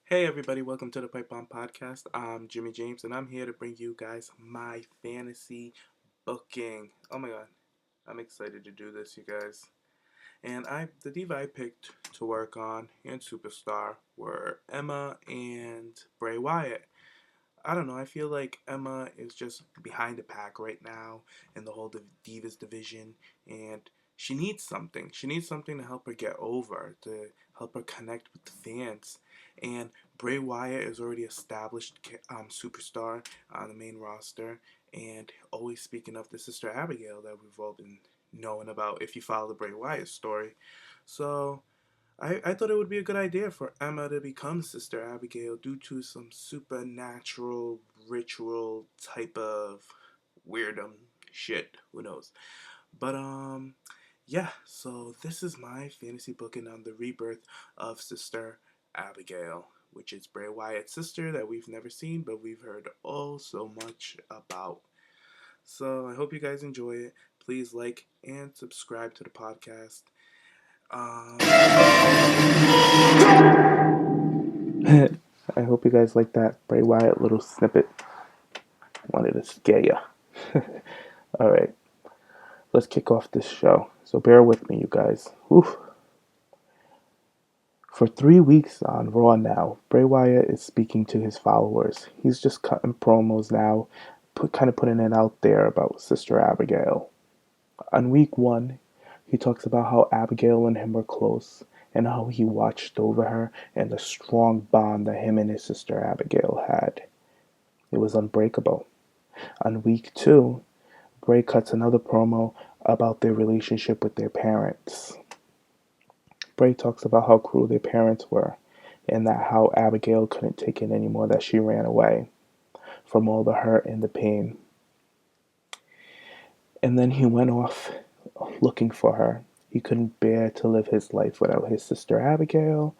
Hey everybody, welcome to the Pipe Bomb Podcast. I'm Jimmy James and I'm here to bring you guys my fantasy booking. Oh my god, I'm excited to do this, you guys. And the diva I picked to work on and Superstar were Emma and Bray Wyatt. I don't know, I feel like Emma is just behind the pack right now in the whole Divas division, and she needs something. She needs something to help her get over, to help her connect with the fans. And Bray Wyatt is already established superstar on the main roster, and always speaking of the Sister Abigail that we've all been knowing about if you follow the Bray Wyatt story. So I thought it would be a good idea for Emma to become Sister Abigail due to some supernatural ritual type of weirdum shit. Who knows? But yeah. So this is my fantasy booking on the rebirth of Sister Abigail, which is Bray Wyatt's sister that we've never seen, but we've heard oh so much about. So I hope you guys enjoy it. Please like and subscribe to the podcast. I hope you guys like that Bray Wyatt little snippet. Wanted to scare ya. Alright, let's kick off this show. So bear with me, you guys. Oof. For 3 weeks on Raw now, Bray Wyatt is speaking to his followers. He's just cutting promos now, kind of putting it out there about Sister Abigail. On week 1, he talks about how Abigail and him were close and how he watched over her and the strong bond that him and his sister Abigail had. It was unbreakable. On week 2, Bray cuts another promo about their relationship with their parents. Bray talks about how cruel their parents were and that how Abigail couldn't take it anymore, that she ran away from all the hurt and the pain. And then he went off looking for her. He couldn't bear to live his life without his sister Abigail,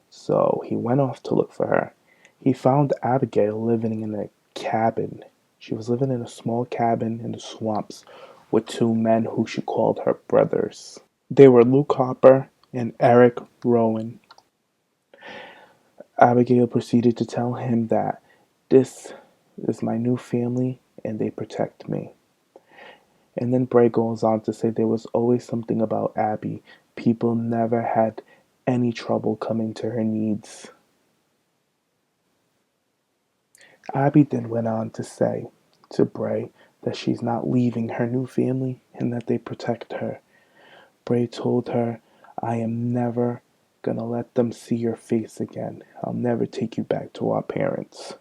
so he went off to look for her. He found Abigail living in a cabin. She was living in a small cabin in the swamps with two men who she called her brothers. They were Luke Harper and Eric Rowan. Abigail proceeded to tell him that this is my new family and they protect me. And then Bray goes on to say there was always something about Abby. People never had any trouble coming to her needs. Abby then went on to say to Bray that she's not leaving her new family and that they protect her. Bray told her, I am never gonna let them see your face again. I'll never take you back to our parents.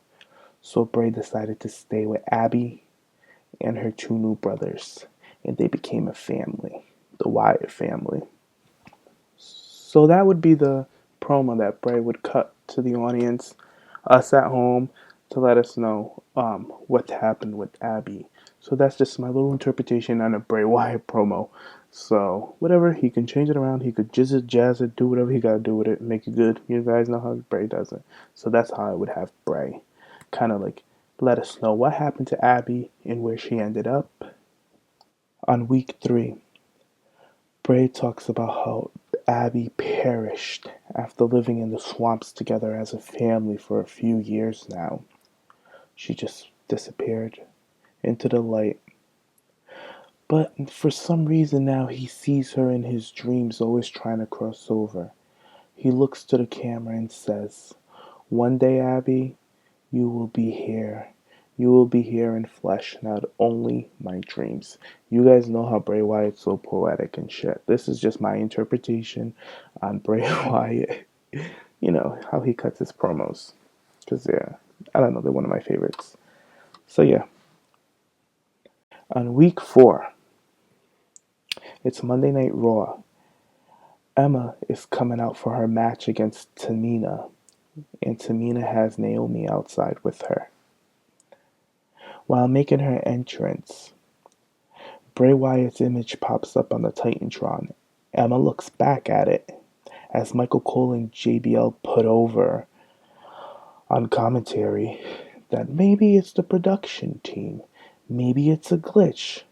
So Bray decided to stay with Abby and her two new brothers, and they became a family, the Wyatt family. So that would be the promo that Bray would cut to the audience, us at home, to let us know what happened with Abby. So that's just my little interpretation on a Bray Wyatt promo. So whatever, he can change it around, he could jazz it, do whatever he gotta do with it, make it good. You guys know how Bray does it. So that's how I would have Bray kind of like let us know what happened to Abby and where she ended up. On week 3, Bray talks about how Abby perished after living in the swamps together as a family for a few years now. She just disappeared into the light. But for some reason now he sees her in his dreams always trying to cross over. He looks to the camera and says, one day, Abby, you will be here. You will be here in flesh, not only my dreams. You guys know how Bray Wyatt's so poetic and shit. This is just my interpretation on Bray Wyatt. You know, how he cuts his promos. Because, yeah, I don't know, they're one of my favorites. So, yeah. On week 4, it's Monday Night Raw. Emma is coming out for her match against Tamina. And Tamina has Naomi outside with her. While making her entrance, Bray Wyatt's image pops up on the Titantron. Emma looks back at it as Michael Cole and JBL put over on commentary that maybe it's the production team, maybe it's a glitch.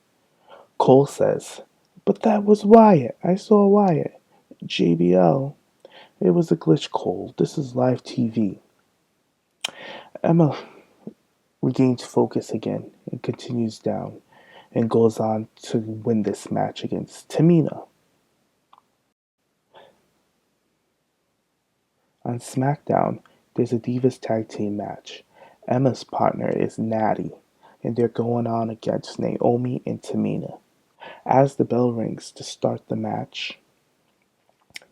Cole says, but that was Wyatt. I saw Wyatt. JBL, it was a glitch, Cole. This is live TV. Emma regains focus again and continues down and goes on to win this match against Tamina. On SmackDown, there's a Divas Tag Team match. Emma's partner is Natty, and they're going on against Naomi and Tamina. As the bell rings to start the match,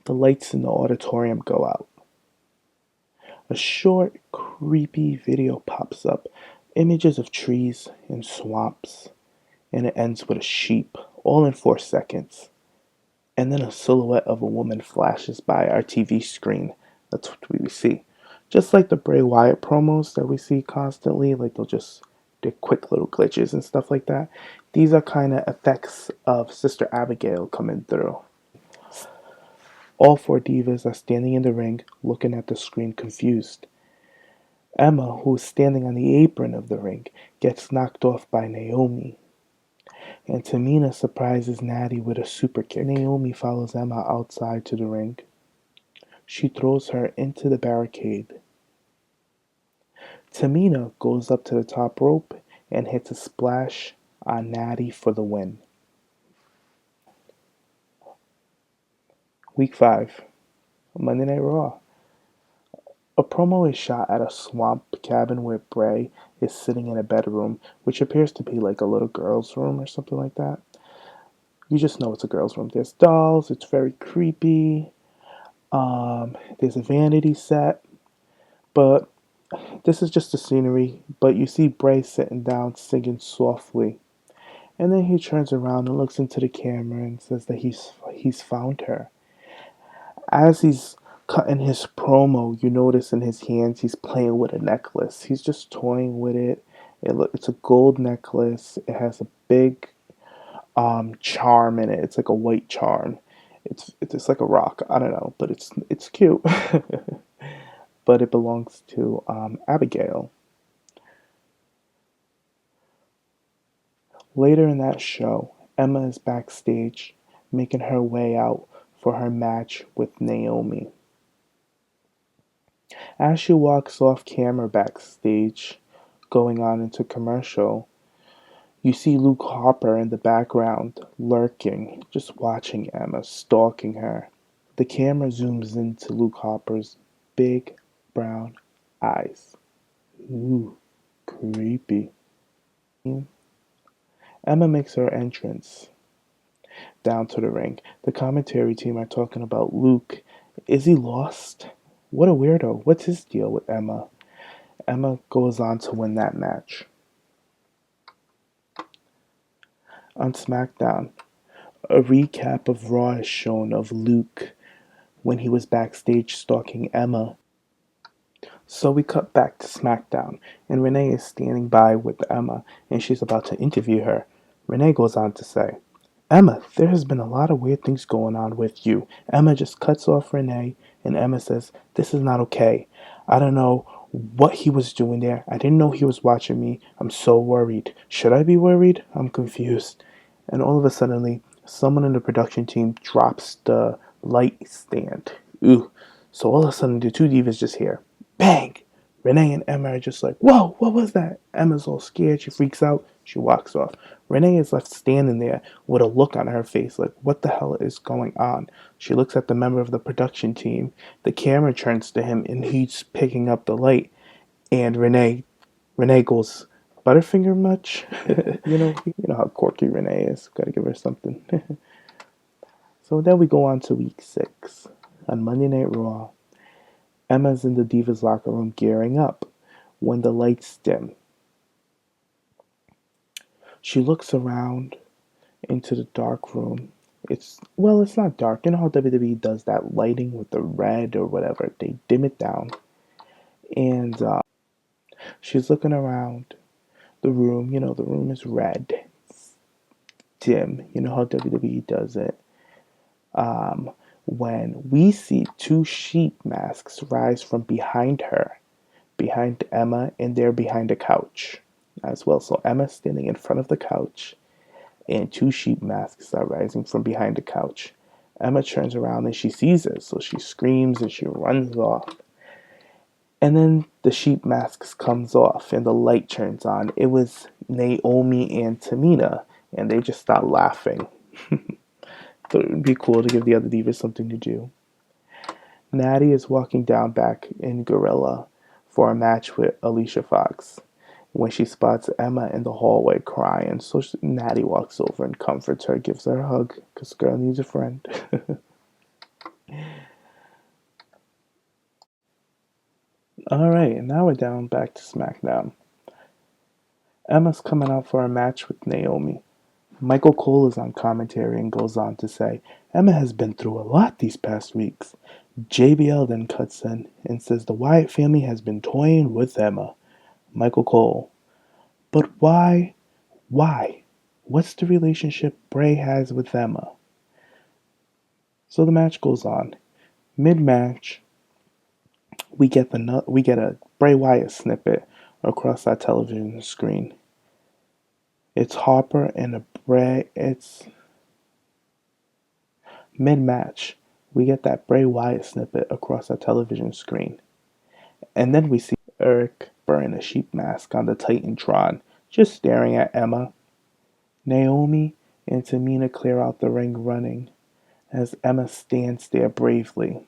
the lights in the auditorium go out. A short, creepy video pops up, images of trees and swamps, and it ends with a sheep, all in 4 seconds. And then a silhouette of a woman flashes by our TV screen. That's what we see. Just like the Bray Wyatt promos that we see constantly, like they're quick little glitches and stuff like that. These are kind of effects of Sister Abigail coming through. All four divas are standing in the ring, looking at the screen confused. Emma, who is standing on the apron of the ring, gets knocked off by Naomi. And Tamina surprises Natty with a super kick. Naomi follows Emma outside to the ring. She throws her into the barricade. Tamina goes up to the top rope and hits a splash on Natty for the win. Week 5, Monday Night Raw. A promo is shot at a swamp cabin where Bray is sitting in a bedroom, which appears to be like a little girl's room or something like that. You just know it's a girl's room. There's dolls, it's very creepy. There's a vanity set, but this is just the scenery. But you see Bray sitting down singing softly. And then he turns around and looks into the camera and says that he's found her. As he's cutting his promo, you notice in his hands he's playing with a necklace. He's just toying with it. It's a gold necklace. It has a big charm in it. It's like a white charm. It's like a rock. I don't know, but it's cute. But it belongs to Abigail. Later in that show, Emma is backstage, making her way out for her match with Naomi. As she walks off camera backstage, going on into commercial, you see Luke Harper in the background, lurking, just watching Emma, stalking her. The camera zooms into Luke Harper's big brown eyes. Ooh, creepy. Emma makes her entrance down to the ring. The commentary team are talking about Luke. Is he lost? What a weirdo. What's his deal with Emma? Emma goes on to win that match. On SmackDown, a recap of Raw is shown of Luke when he was backstage stalking Emma. So we cut back to SmackDown, and Renee is standing by with Emma, and she's about to interview her. Renee goes on to say, Emma, there has been a lot of weird things going on with you. Emma just cuts off Renee, and Emma says, this is not okay. I don't know what he was doing there. I didn't know he was watching me. I'm so worried. Should I be worried? I'm confused. And all of a sudden, someone in the production team drops the light stand. Ooh. So all of a sudden, the two divas just hear, bang! Renee and Emma are just like, whoa, what was that? Emma's all scared. She freaks out. She walks off. Renee is left standing there with a look on her face like, what the hell is going on? She looks at the member of the production team. The camera turns to him, and he's picking up the light. And Renee goes, Butterfinger much? you know how quirky Renee is. Gotta give her something. So then we go on to week 6. On Monday Night Raw, Emma's in the Divas locker room gearing up when the lights dim. She looks around into the dark room. It's not dark. You know how WWE does that lighting with the red or whatever? They dim it down. And she's looking around the room. You know, the room is red. It's dim. You know how WWE does it. When we see 2 sheep masks rise from behind her, behind Emma, and they're behind a couch as well. So Emma's standing in front of the couch, and 2 sheep masks are rising from behind the couch. Emma turns around and she sees it, so she screams and she runs off. And then the sheep mask comes off and the light turns on. It was Naomi and Tamina, and they just start laughing. So it would be cool to give the other divas something to do. Natty is walking down back in Gorilla for a match with Alicia Fox when she spots Emma in the hallway crying. So Natty walks over and comforts her, gives her a hug, because girl needs a friend. Alright, and now we're down back to SmackDown. Emma's coming out for a match with Naomi. Michael Cole is on commentary and goes on to say, Emma has been through a lot these past weeks. JBL then cuts in and says the Wyatt family has been toying with Emma. Michael Cole, but why? Why? What's the relationship Bray has with Emma? So the match goes on. Mid-match, we get a Bray Wyatt snippet across our television screen. It's Harper and a Bray. It's mid-match. We get that Bray Wyatt snippet across our television screen, and then we see Eric wearing a sheep mask on the Titantron, just staring at Emma. Naomi and Tamina clear out the ring running as Emma stands there bravely.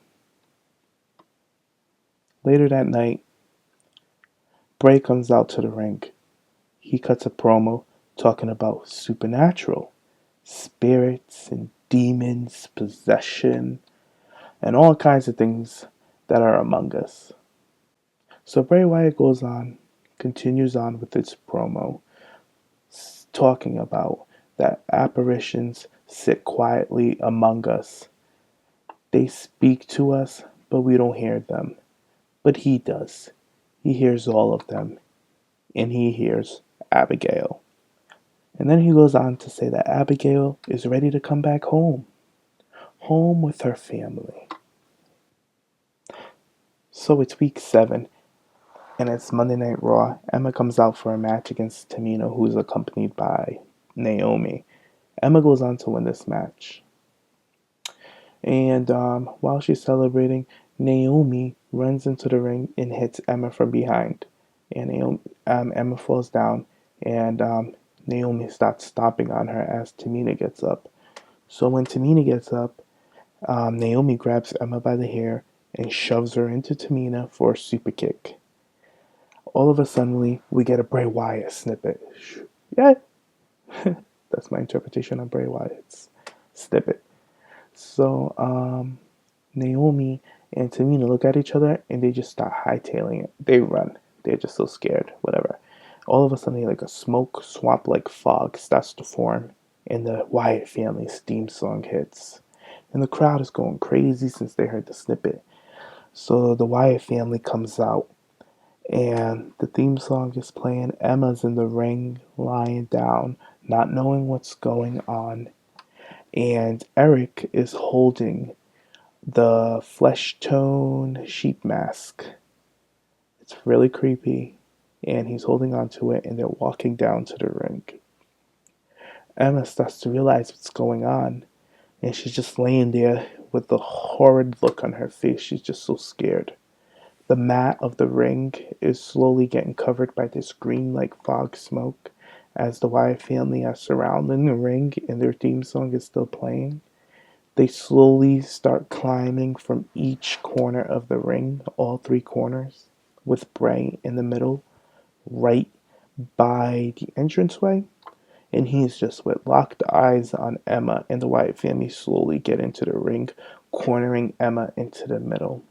Later that night, Bray comes out to the ring. He cuts a promo talking about supernatural, spirits and demons, possession, and all kinds of things that are among us. So Bray Wyatt continues on with its promo, talking about that apparitions sit quietly among us. They speak to us, but we don't hear them. But he does. He hears all of them. And he hears Abigail. And then he goes on to say that Abigail is ready to come back home. Home with her family. So it's week 7, and it's Monday Night Raw. Emma comes out for a match against Tamina, who's accompanied by Naomi. Emma goes on to win this match. And while she's celebrating, Naomi runs into the ring and hits Emma from behind. And Emma falls down, and Naomi starts stomping on her as Tamina gets up. So when Tamina gets up, Naomi grabs Emma by the hair and shoves her into Tamina for a super kick. All of a sudden, we get a Bray Wyatt snippet. Yeah, that's my interpretation of Bray Wyatt's snippet. So Naomi and Tamina look at each other and they just start hightailing it. They run. They're just so scared. Whatever. All of a sudden, like a smoke swamp like fog starts to form, and the Wyatt family's theme song hits. And the crowd is going crazy since they heard the snippet. So the Wyatt family comes out, and the theme song is playing. Emma's in the ring, lying down, not knowing what's going on. And Eric is holding the flesh tone sheep mask. It's really creepy. And he's holding onto it, and they're walking down to the ring. Emma starts to realize what's going on, and she's just laying there with a horrid look on her face. She's just so scared. The mat of the ring is slowly getting covered by this green like fog smoke as the Wyatt family are surrounding the ring and their theme song is still playing. They slowly start climbing from each corner of the ring, all 3 corners, with Bray in the middle, right by the entranceway. And he's just with locked eyes on Emma, and the Wyatt family slowly get into the ring, cornering Emma into the middle.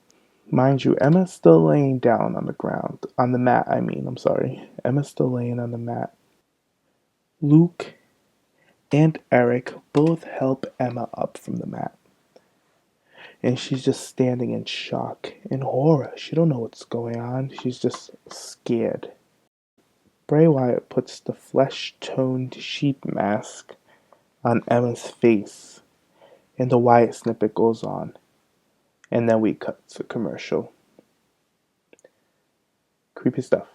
Mind you, Emma's still laying down on the ground. On the mat, I'm sorry. Emma's still laying on the mat. Luke and Eric both help Emma up from the mat. And she's just standing in shock and horror. She don't know what's going on. She's just scared. Bray Wyatt puts the flesh-toned sheep mask on Emma's face. And the Wyatt snippet goes on. And then we cut to commercial. Creepy stuff.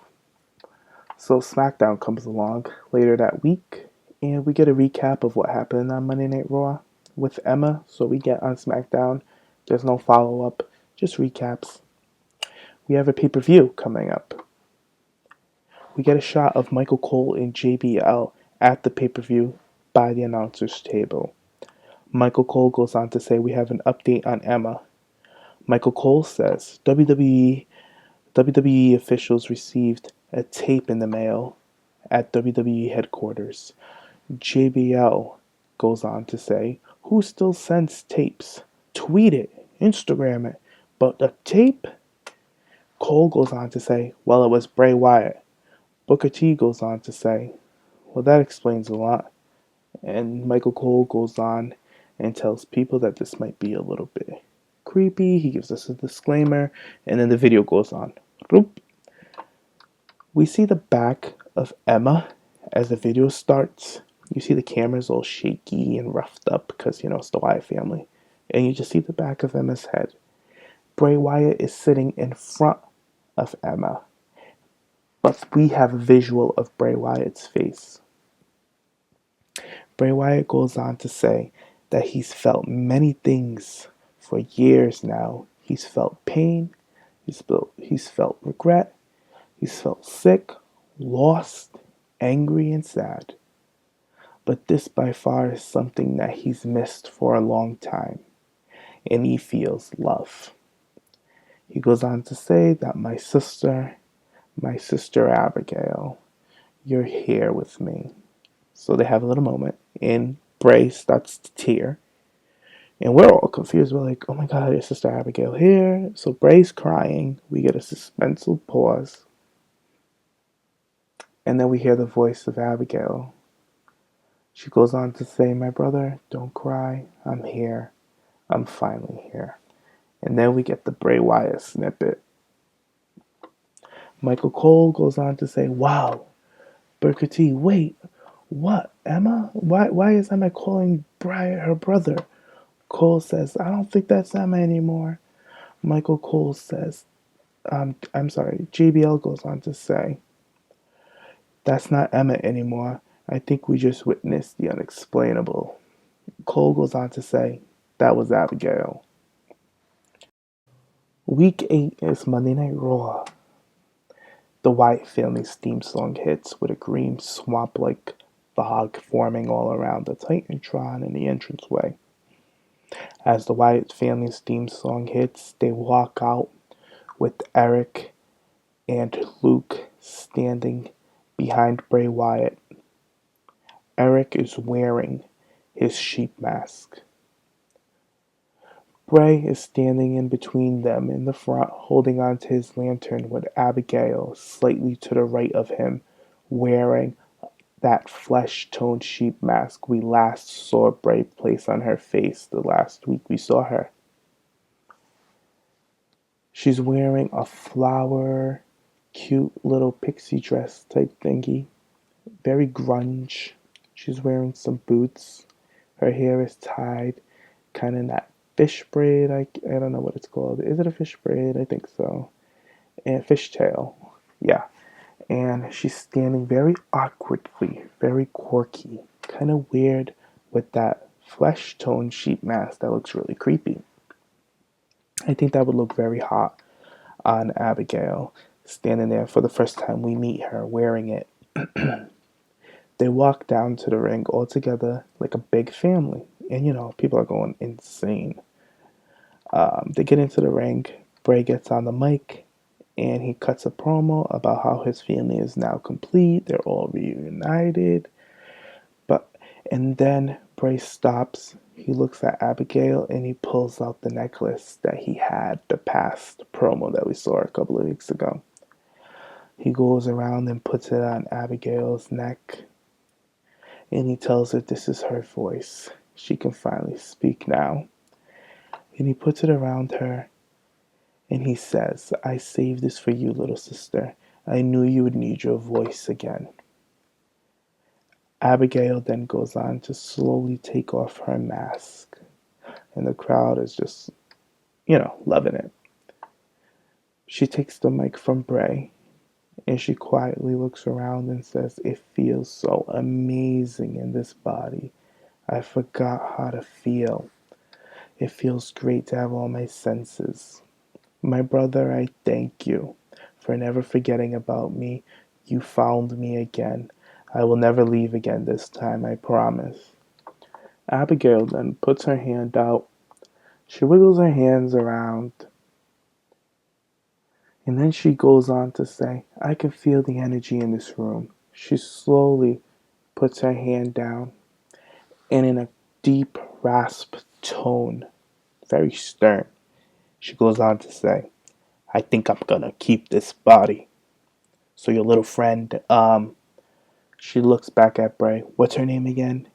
So SmackDown comes along later that week, and we get a recap of what happened on Monday Night Raw with Emma. So we get on SmackDown. There's no follow-up, just recaps. We have a pay-per-view coming up. We get a shot of Michael Cole and JBL at the pay-per-view by the announcer's table. Michael Cole goes on to say, we have an update on Emma. Michael Cole says, WWE officials received a tape in the mail at WWE headquarters. JBL goes on to say, who still sends tapes? Tweet it, Instagram it, but the tape? Cole goes on to say, well, it was Bray Wyatt. Booker T goes on to say, well, that explains a lot. And Michael Cole goes on and tells people that this might be a little bit creepy. He gives us a disclaimer, and then the video goes on. We see the back of Emma as the video starts. You see the camera's all shaky and roughed up because, it's the Wyatt family. And you just see the back of Emma's head. Bray Wyatt is sitting in front of Emma, but we have a visual of Bray Wyatt's face. Bray Wyatt goes on to say that he's felt many things for years now. He's felt pain, he's felt regret, he's felt sick, lost, angry, and sad. But this by far is something that he's missed for a long time, and he feels love. He goes on to say that my sister Abigail, you're here with me. So they have a little moment, and Bray starts to tear. And we're all confused. We're like, oh my God, is Sister Abigail here? So Bray's crying. We get a suspenseful pause. And then we hear the voice of Abigail. She goes on to say, my brother, don't cry. I'm here. I'm finally here. And then we get the Bray Wyatt snippet. Michael Cole goes on to say, wow, Booker T, wait, what, Emma? Why is Emma calling Bray her brother? Cole says, I don't think that's Emma anymore. Michael Cole says, JBL goes on to say, that's not Emma anymore. I think we just witnessed the unexplainable. Cole goes on to say, that was Abigail. Week 8 is Monday Night Raw. The Wyatt family's theme song hits with a green swamp-like fog forming all around the Titantron in the entranceway. As the Wyatt family's theme song hits, they walk out with Eric and Luke standing behind Bray Wyatt. Eric is wearing his sheep mask. Bray is standing in between them in the front, holding onto his lantern with Abigail slightly to the right of him, wearing that flesh-toned sheep mask we last saw Bray place on her face the last week we saw her. She's wearing a flower, cute little pixie dress type thingy. Very grunge. She's wearing some boots. Her hair is tied kind of in that fish braid. I don't know what it's called. Is it a fish braid? I think so. And fishtail. Yeah. And she's standing very awkwardly, very quirky, kind of weird with that flesh-toned sheep mask that looks really creepy. I think that would look very hot on Abigail, standing there for the first time we meet her wearing it. They walk down to the ring all together like a big family. And, people are going insane. They get into the ring. Bray gets on the mic, and he cuts a promo about how his family is now complete. They're all reunited. And then Bray stops. He looks at Abigail, and he pulls out the necklace that he had the past promo that we saw a couple of weeks ago. He goes around and puts it on Abigail's neck, and he tells her this is her voice. She can finally speak now. And he puts it around her, and he says, I saved this for you, little sister. I knew you would need your voice again. Abigail then goes on to slowly take off her mask, and the crowd is just, loving it. She takes the mic from Bray, and she quietly looks around and says, it feels so amazing in this body. I forgot how to feel. It feels great to have all my senses. My brother, I thank you for never forgetting about me. You found me again. I will never leave again this time, I promise. Abigail then puts her hand out. She wiggles her hands around, and then she goes on to say, I can feel the energy in this room. She slowly puts her hand down, and in a deep rasp tone, very stern, she goes on to say, I think I'm gonna keep this body. So your little friend, she looks back at Bray. What's her name again?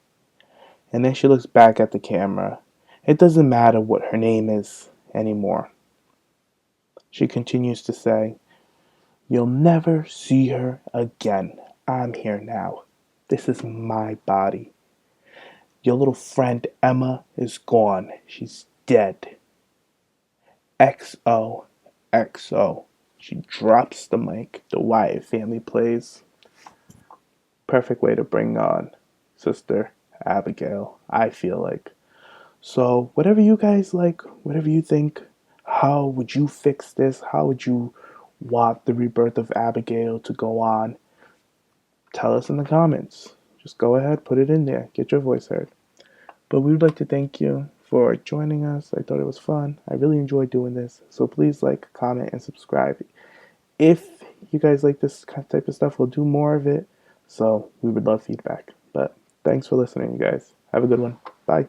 And then she looks back at the camera. It doesn't matter what her name is anymore. She continues to say, you'll never see her again. I'm here now. This is my body. Your little friend Emma is gone. She's dead. XO. XO. She drops the mic. The Wyatt family plays. Perfect way to bring on Sister Abigail, I feel like. So, whatever you guys like, whatever you think, how would you fix this? How would you want the rebirth of Abigail to go on? Tell us in the comments. Just go ahead, put it in there, get your voice heard. But we would like to thank you for joining us. I thought it was fun. I really enjoyed doing this. So please like, comment, and subscribe. If you guys like this type of stuff, we'll do more of it. So we would love feedback. But thanks for listening, you guys. Have a good one. Bye.